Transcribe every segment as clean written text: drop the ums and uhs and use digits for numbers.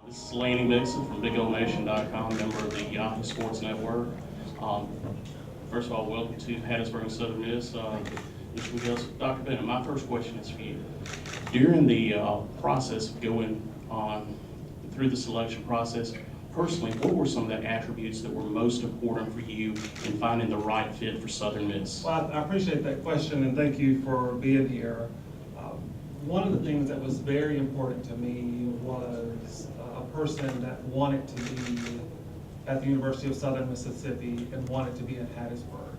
This is Laney Mixon from BigOldNation.com, member of the Yahoo Sports Network. First of all, welcome to Hattiesburg and Southern Miss. Mr. McGillis, Dr. Bennett, my first question is for you. During the process of going on through the selection process, personally, what were some of the attributes that were most important for you in finding the right fit for Southern Miss? Well, I appreciate that question, and thank you for being here. One of the things that was very important to me was a person that wanted to be at the University of Southern Mississippi and wanted to be in Hattiesburg.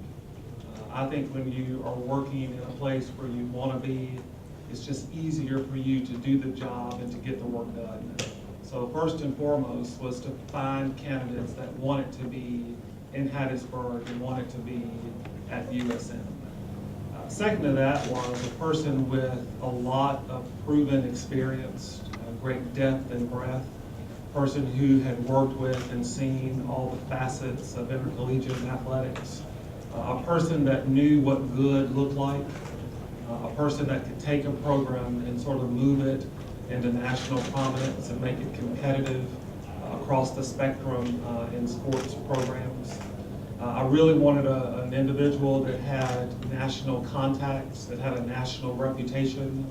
I think when you are working in a place where you want to be, it's just easier for you to do the job and to get the work done. So first and foremost was to find candidates that wanted to be in Hattiesburg and wanted to be at USM. Second to that was a person with a lot of proven experience, great depth and breadth, a person who had worked with and seen all the facets of intercollegiate athletics, a person that knew what good looked like, a person that could take a program and sort of move it into national prominence and make it competitive across the spectrum in sports programs. I really wanted an individual that had national contacts, that had a national reputation.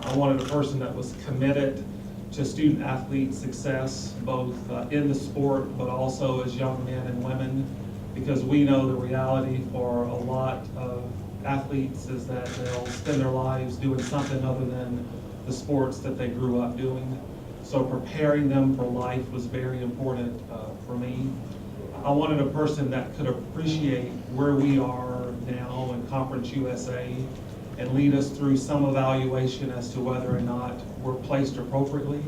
I wanted a person that was committed to student athlete success, both in the sport, but also as young men and women, because we know the reality for a lot of athletes is that they'll spend their lives doing something other than the sports that they grew up doing. So preparing them for life was very important for me. I wanted a person that could appreciate where we are now in Conference USA and lead us through some evaluation as to whether or not we're placed appropriately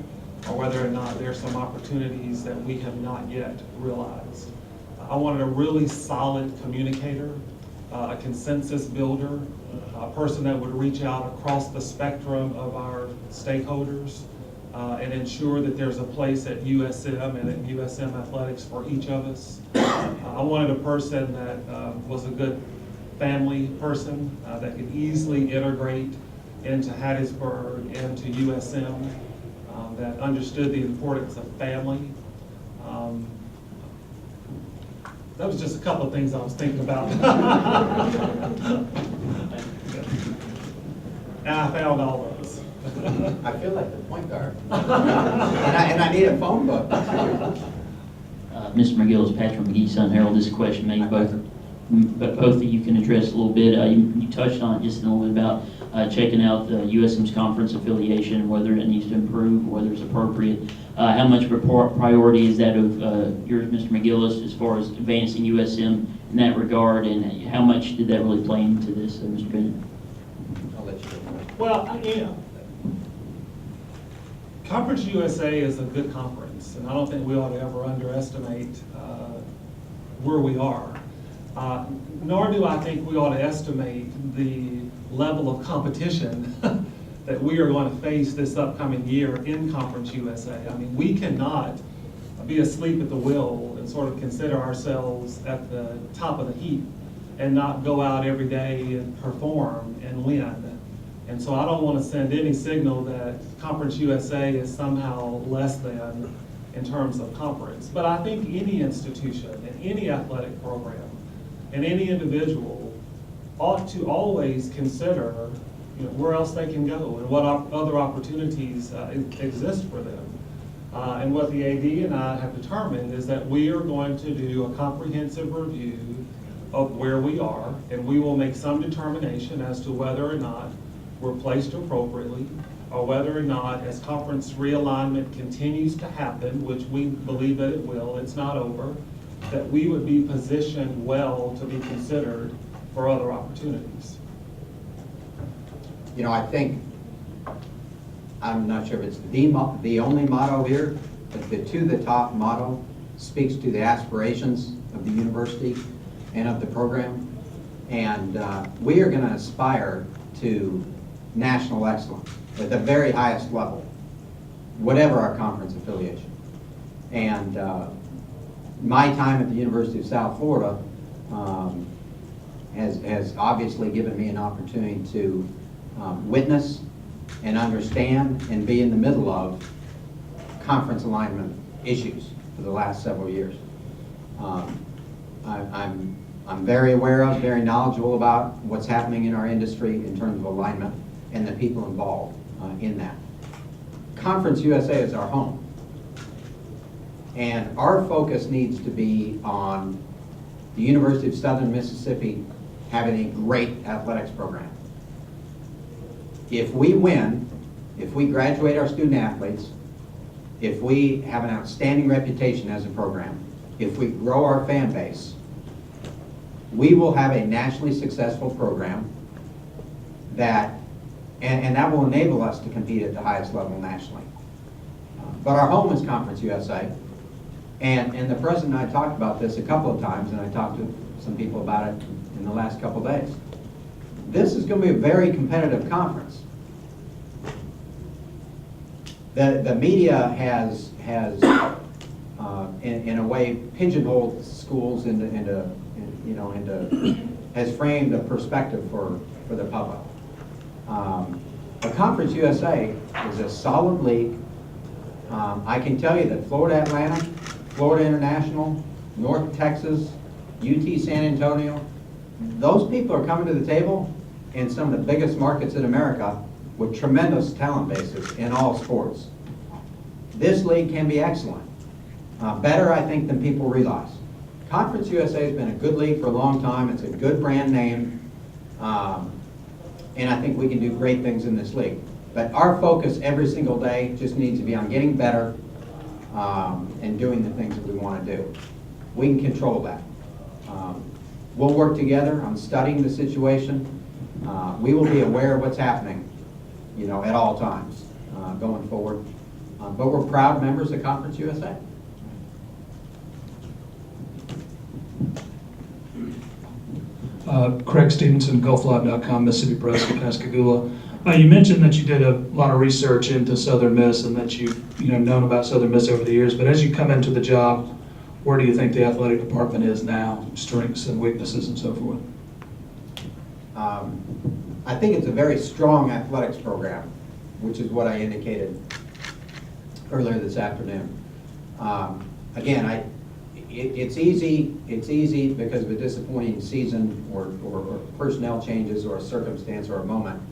or whether or not there's some opportunities that we have not yet realized. I wanted a really solid communicator, a consensus builder, a person that would reach out across the spectrum of our stakeholders and ensure that there's a place at USM and at USM athletics for each of us. I wanted a person that was a good family person that could easily integrate into Hattiesburg and to USM, that understood the importance of family. That was just a couple of things I was thinking about. And I found all those. I feel like the point guard. and I need a phone book. Mr. McGillis, Patrick McGee, Sun Herald. This question maybe both of you can address a little bit. You touched on it just a little bit about checking out the USM's conference affiliation and whether it needs to improve, whether it's appropriate. How much of a priority is that of yours, Mr. McGillis, as far as advancing USM in that regard, and how much did that really play into this, Mr. Bennett? I'll let you go. Well, Conference USA is a good conference, and I don't think we ought to ever underestimate where we are. Nor do I think we ought to estimate the level of competition that we are going to face this upcoming year in Conference USA. I mean, we cannot be asleep at the wheel and sort of consider ourselves at the top of the heap and not go out every day and perform and win. And so I don't want to send any signal that Conference USA is somehow less than in terms of conference. But I think any institution and any athletic program and any individual ought to always consider where else they can go and what other opportunities exist for them. And what the AD and I have determined is that we are going to do a comprehensive review of where we are, and we will make some determination as to whether or not we're placed appropriately, or whether or not, as conference realignment continues to happen, which we believe that it will, it's not over, that we would be positioned well to be considered for other opportunities. I think, I'm not sure if it's the only motto here, but the To the Top motto speaks to the aspirations of the university and of the program. And we are going to aspire to national excellence at the very highest level, whatever our conference affiliation. And my time at the University of South Florida has obviously given me an opportunity to witness and understand and be in the middle of conference alignment issues for the last several years. I'm very aware of, very knowledgeable about what's happening in our industry in terms of alignment and the people involved in that. Conference USA is our home. And our focus needs to be on the University of Southern Mississippi having a great athletics program. If we win, if we graduate our student athletes, if we have an outstanding reputation as a program, if we grow our fan base, we will have a nationally successful program that, and that will enable us to compete at the highest level nationally. But our home is Conference USA. And the president and I talked about this a couple of times, and I talked to some people about it in the last couple of days. This is going to be a very competitive conference. The media has in a way pigeonholed schools into has framed a perspective for the public. But Conference USA is a solid league. I can tell you that Florida Atlantic, Florida International, North Texas, UT San Antonio, those people are coming to the table in some of the biggest markets in America with tremendous talent bases in all sports. This league can be excellent. Better, I think, than people realize. Conference USA has been a good league for a long time. It's a good brand name. And I think we can do great things in this league. But our focus every single day just needs to be on getting better and doing the things that we want to do. We can control that. We'll work together on studying the situation. We will be aware of what's happening, at all times going forward. But we're proud members of Conference USA. Craig Stevenson, GolfLive.com, Mississippi Press in Pascagoula. You mentioned that you did a lot of research into Southern Miss and that you've known about Southern Miss over the years. But as you come into the job, where do you think the athletic department is now? Strengths and weaknesses and so forth. I think it's a very strong athletics program, which is what I indicated earlier this afternoon. Again, it's easy because of a disappointing season or personnel changes or a circumstance or a moment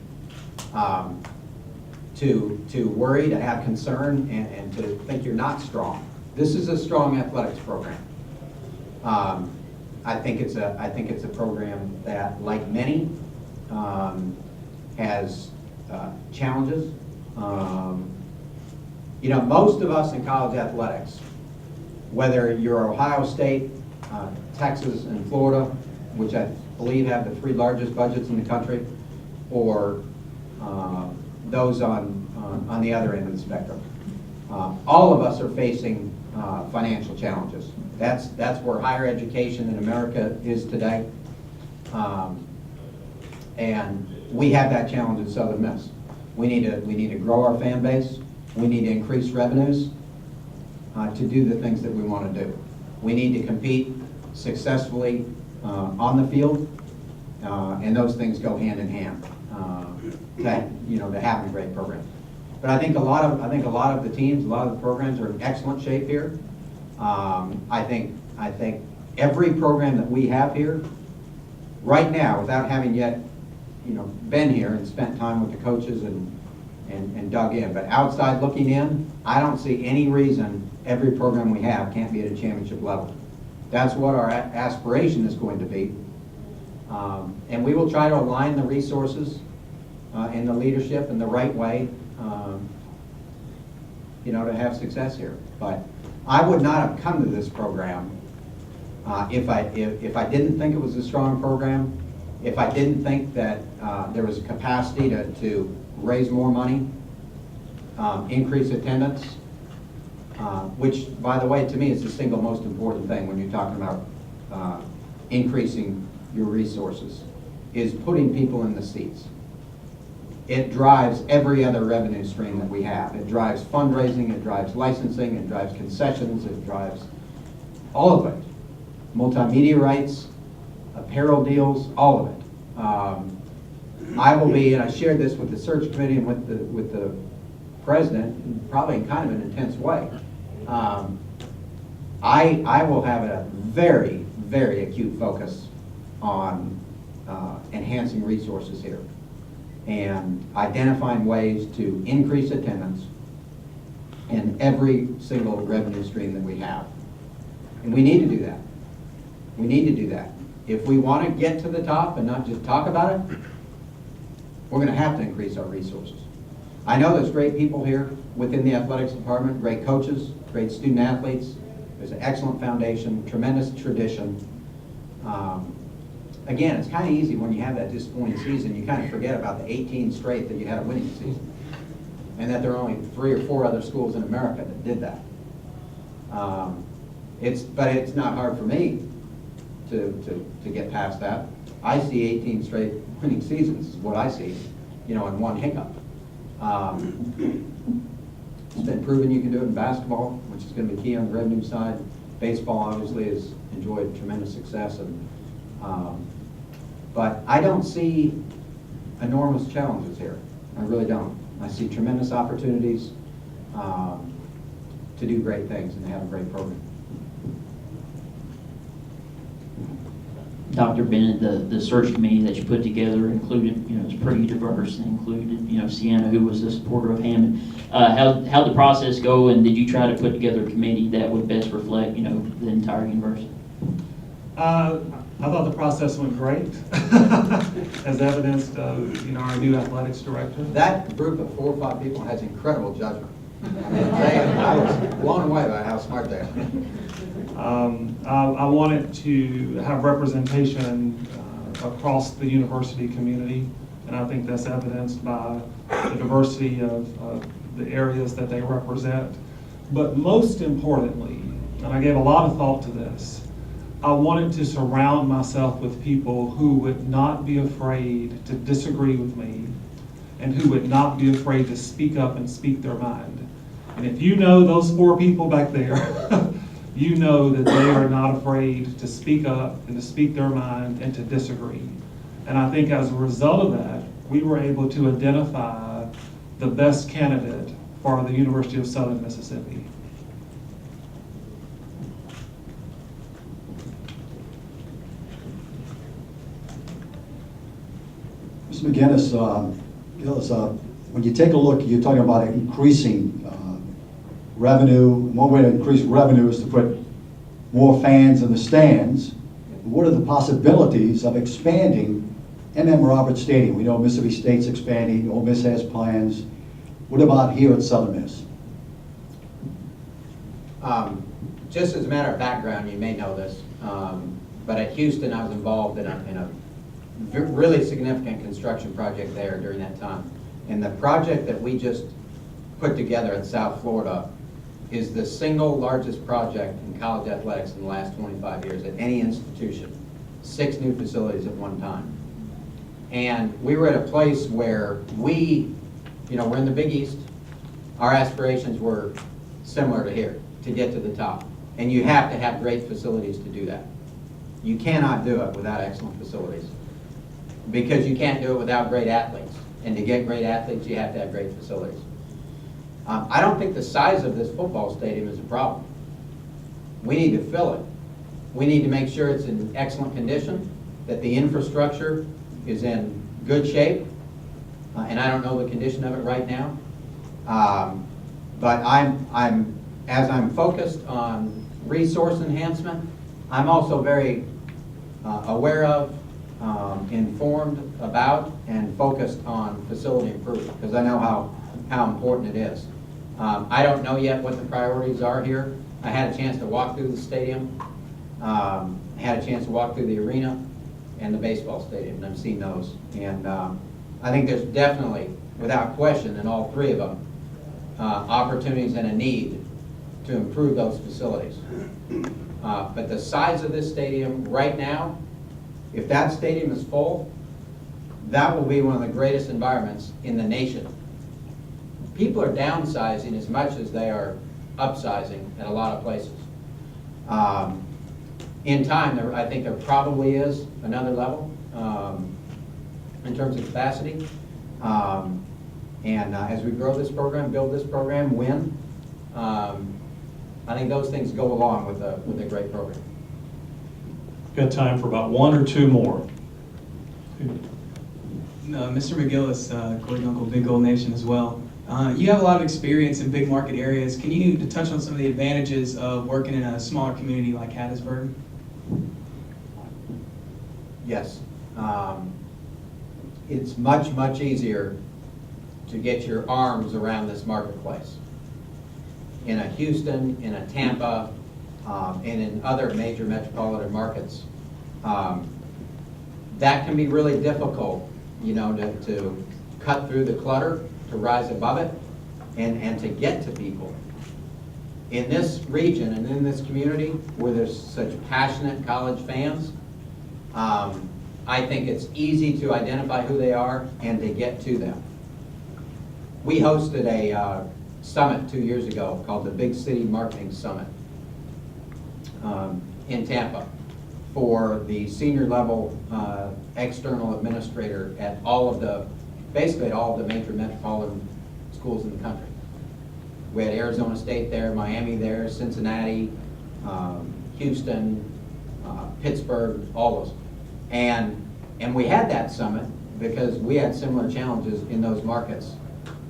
to worry, to have concern, and to think you're not strong. This is a strong athletics program. I think it's a program that, like many, has challenges. Most of us in college athletics, whether you're Ohio State, Texas, and Florida, which I believe have the 3 largest budgets in the country, or those on the other end of the spectrum, all of us are facing financial challenges. That's where higher education in America is today, and we have that challenge at Southern Miss. We need to grow our fan base. We need to increase revenues to do the things that we want to do. We need to compete successfully on the field, and those things go hand in hand to have a great program. But I think a lot of the teams, a lot of the programs are in excellent shape here. I think every program that we have here right now, without having yet been here and spent time with the coaches and dug in, but outside looking in, I don't see any reason every program we have can't be at a championship level. That's what our aspiration is going to be. And we will try to align the resources and the leadership in the right way to have success here. But I would not have come to this program if I didn't think it was a strong program, if I didn't think that there was a capacity to raise more money, increase attendance, which, by the way, to me is the single most important thing when you're talking about increasing your resources, is putting people in the seats. It drives every other revenue stream that we have. It drives fundraising, it drives licensing, it drives concessions, it drives all of it. Multimedia rights, apparel deals, all of it. I will be, and I shared this with the search committee and with the president, probably in kind of an intense way. I will have a very, very acute focus on enhancing resources here and identifying ways to increase attendance in every single revenue stream that we have. And we need to do that. We need to do that. If we want to get to the top and not just talk about it, we're going to have to increase our resources. I know there's great people here within the athletics department, great coaches, great student athletes. There's an excellent foundation, tremendous tradition. Again, it's kind of easy when you have that disappointing season, you kind of forget about the 18 straight that you had a winning season. And that there are only 3 or 4 other schools in America that did that. But it's not hard for me to get past that. I see 18 straight winning seasons is what I see, in one hiccup. It's been proven you can do it in basketball, which is going to be key on the revenue side. Baseball obviously has enjoyed tremendous success, but I don't see enormous challenges here. I really don't. I see tremendous opportunities to do great things and to have a great program. Dr. Bennett, the search committee that you put together included, it's pretty diverse, and included, Sienna, who was a supporter of Hammond. How'd the process go, and did you try to put together a committee that would best reflect, the entire university? I thought the process went great, as evidenced of, our new athletics director. That group of 4 or 5 people has incredible judgment. I was blown away by how smart they are. I wanted to have representation across the university community, and I think that's evidenced by the diversity of the areas that they represent. But most importantly, and I gave a lot of thought to this, I wanted to surround myself with people who would not be afraid to disagree with me and who would not be afraid to speak up and speak their mind. And if you know those 4 people back there, you know that they are not afraid to speak up and to speak their mind and to disagree. And I think as a result of that, we were able to identify the best candidate for the University of Southern Mississippi. Mr. McGillis, when you take a look, you're talking about increasing revenue. One way to increase revenue is to put more fans in the stands. What are the possibilities of expanding M.M. Roberts Stadium? We know Mississippi State's expanding, Ole Miss has plans. What about here at Southern Miss? Just as a matter of background, you may know this, but at Houston I was involved in a really significant construction project there during that time. And the project that we just put together in South Florida is the single largest project in college athletics in the last 25 years at any institution. 6 new facilities at one time. And we were at a place where we're in the Big East. Our aspirations were similar to here, to get to the top. And you have to have great facilities to do that. You cannot do it without excellent facilities, because you can't do it without great athletes. And to get great athletes, you have to have great facilities. I don't think the size of this football stadium is a problem. We need to fill it. We need to make sure it's in excellent condition, that the infrastructure is in good shape, and I don't know the condition of it right now. But as I'm focused on resource enhancement, I'm also very aware of, informed about, and focused on facility improvement, because I know how important it is. I don't know yet what the priorities are here. I had a chance to walk through the stadium, I had a chance to walk through the arena and the baseball stadium, and I've seen those. And I think there's definitely, without question, in all 3 of them, opportunities and a need to improve those facilities. But the size of this stadium right now, if that stadium is full, that will be one of the greatest environments in the nation. People are downsizing as much as they are upsizing at a lot of places. In time, I think there probably is another level in terms of capacity. And as we grow this program, build this program, win, I think those things go along with a great program. Got time for about one or two more. Mr. McGillis, Gordon Uncle, Big Gold Nation as well. You have a lot of experience in big market areas. Can you touch on some of the advantages of working in a smaller community like Hattiesburg? Yes. It's much, much easier to get your arms around this marketplace. In a Houston, in a Tampa, and in other major metropolitan markets, that can be really difficult, you know, to cut through the clutter, to rise above it, and to get to people. In this region and in this community where there's such passionate college fans, I think it's easy to identify who they are and to get to them. We hosted a summit 2 years ago called the Big City Marketing Summit in Tampa for the senior level external administrator at basically at all of the major metropolitan schools in the country. We had Arizona State there, Miami there, Cincinnati, Houston, Pittsburgh, all those. And we had that summit because we had similar challenges in those markets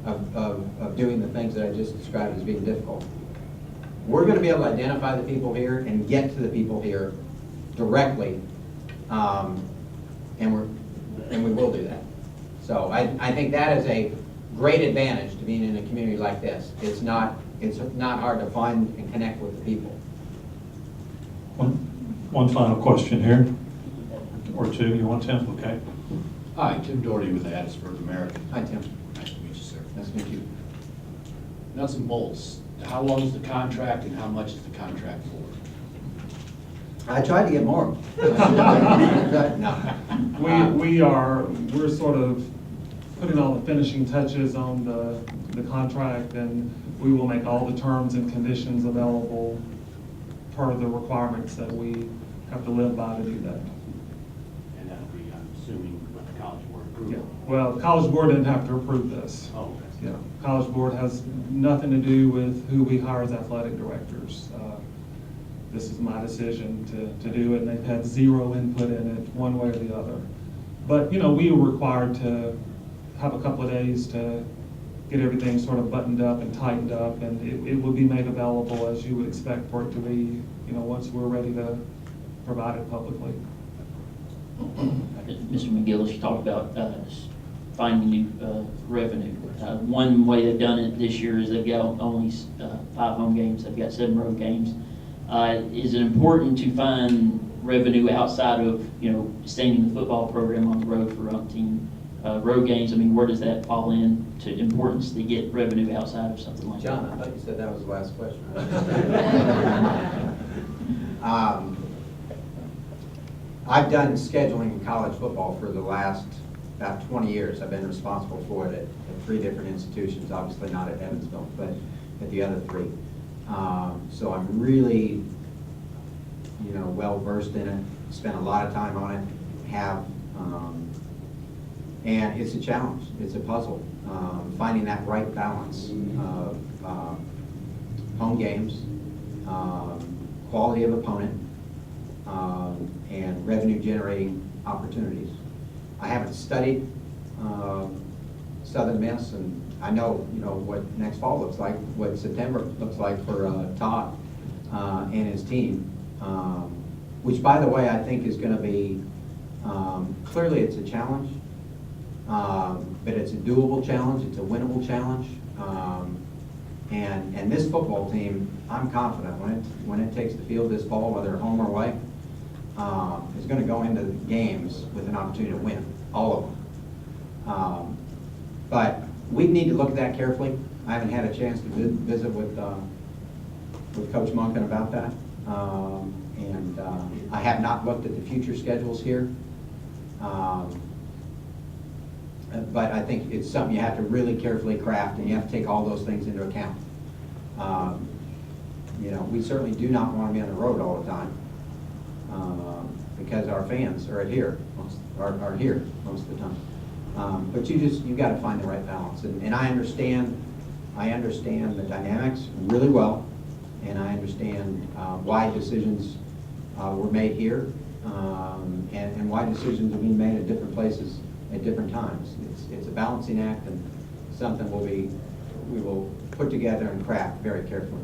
of doing the things that I just described as being difficult. We're going to be able to identify the people here and get to the people here directly, and we will do that. So I think that is a great advantage to being in a community like this. It's not hard to find and connect with the people. One final question here, or two. You want Tim? Okay. Hi, Tim Doherty with the Hattiesburg American. Hi, Tim. Nice to meet you, sir. Nice to meet you. Nuts and bolts. How long is the contract and how much is the contract for? I tried to get more. No. We're sort of putting all the finishing touches on the contract, and we will make all the terms and conditions available per the requirements that we have to live by to do that. And that'll be, I'm assuming, with the College Board Yeah. approval. Well, the College Board didn't have to approve this. Oh, okay. Yeah, College Board has nothing to do with who we hire as athletic directors. This is my decision to do it, and they've had zero input in it, one way or the other. But, you know, we were required to have a couple of days to get everything sort of buttoned up and tightened up, and it will be made available as you would expect for it to be, you know, once we're ready to provide it publicly. Mr. McGillis, you talked about finding new revenue. One way they've done it this year is they've got only 5 home games. They've got 7 road games. Is it important to find revenue outside of, you know, staying in the football program on the road for umpteen road games? I mean, where does that fall in to importance to get revenue outside of something like that? John, I thought you said that was the last question. I've done scheduling in college football for the last about 20 years. I've been responsible for it at 3 different institutions, obviously not at Evansville, but at the other 3. So I'm really, you know, well versed in it, spent a lot of time on it, and it's a challenge, it's a puzzle, finding that right balance of home games, quality of opponent, and revenue generating opportunities. I haven't studied Southern Miss, and I know, you know, what next fall looks like, what September looks like for Todd and his team, which, by the way, I think is going to be, clearly it's a challenge, but it's a doable challenge, it's a winnable challenge, and this football team, I'm confident when it takes the field this fall, whether home or away, is going to go into the games with an opportunity to win, all of them. But we need to look at that carefully. I haven't had a chance to visit with Coach Monken about that. And I have not looked at the future schedules here. But I think it's something you have to really carefully craft, and you have to take all those things into account. You know, we certainly do not want to be on the road all the time, because our fans are here most of the time. But you gotta find the right balance. And I understand the dynamics really well, and I understand why decisions were made here, and why decisions are being made at different places at different times. It's a balancing act, and something we will put together and craft very carefully.